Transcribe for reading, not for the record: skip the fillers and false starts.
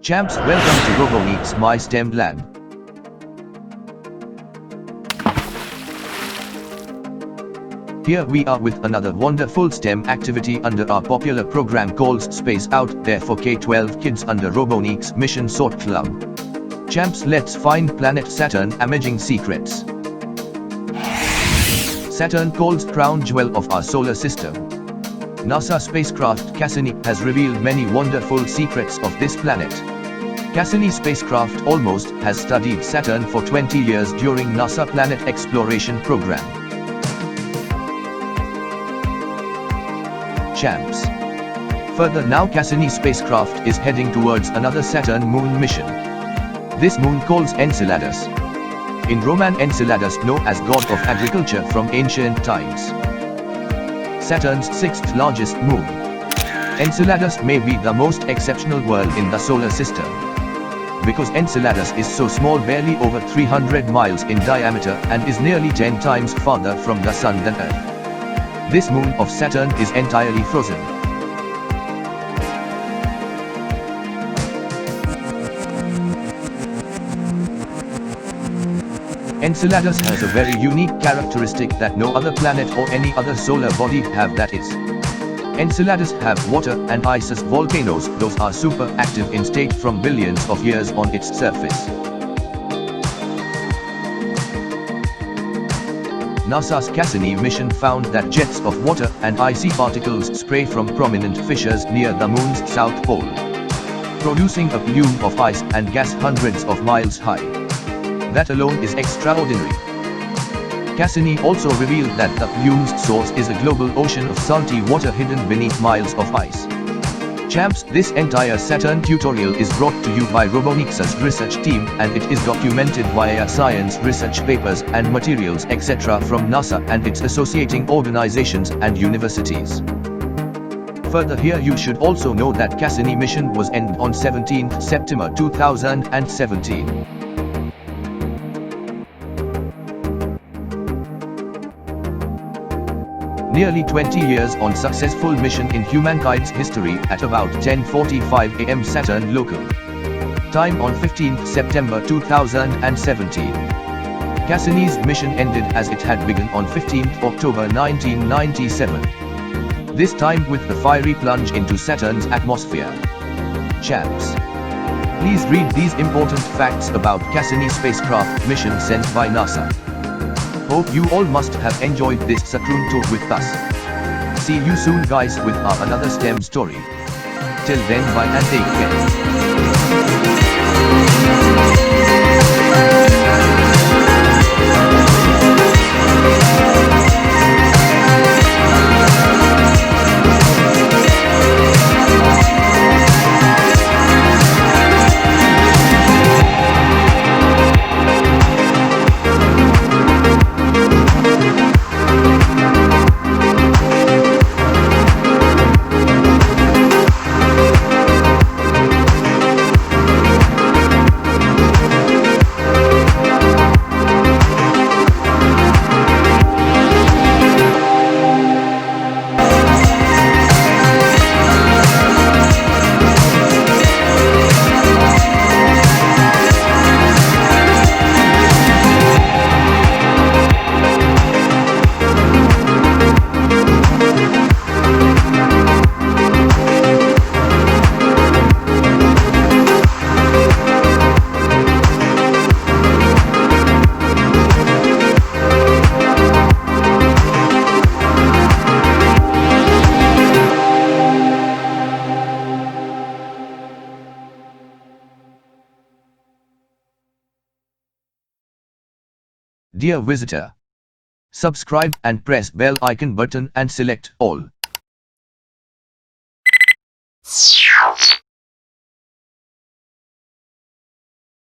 Champs, welcome to Roboneek's My STEM Lab. Here we are with another wonderful STEM activity under our popular program called Space Out There for K-12 kids under Roboneek's Mission Sort Club. Champs, let's find planet Saturn amazing secrets. Saturn, called crown jewel of our solar system. NASA spacecraft Cassini has revealed many wonderful secrets of this planet. Cassini spacecraft almost has studied Saturn for 20 years during NASA planet exploration program. Champs. Further now, Cassini spacecraft is heading towards another Saturn moon mission. This moon calls Enceladus. In Roman, Enceladus known as god of agriculture from ancient times. Saturn's sixth largest moon. Enceladus may be the most exceptional world in the solar system. Because Enceladus is so small, barely over 300 miles in diameter, and is nearly 10 times farther from the Sun than Earth. This moon of Saturn is entirely frozen. Enceladus has a very unique characteristic that no other planet or any other solar body have, that is, Enceladus have water and ice as volcanoes. Those are super active in state from billions of years on its surface. NASA's Cassini mission found that jets of water and icy particles spray from prominent fissures near the moon's south pole, producing a plume of ice and gas hundreds of miles high. That alone is extraordinary. Cassini also revealed that the plume's source is a global ocean of salty water hidden beneath miles of ice. Champs, this entire Saturn tutorial is brought to you by Roboneek's research team, and it is documented via science research papers and materials etc. from NASA and its associating organizations and universities. Further, here you should also know that Cassini mission was ended on 17th September 2017. Nearly 20 years on successful mission in humankind's history at about 10:45 am Saturn local time on 15th September 2017. Cassini's mission ended as it had begun on 15th October 1997. This time with the fiery plunge into Saturn's atmosphere. Champs. Please read these important facts about Cassini spacecraft mission sent by NASA. Hope you all must have enjoyed this SATURN tour with us. See you soon guys with our another STEM story. Till then, bye and take Dear visitor, subscribe and press bell icon button and select all.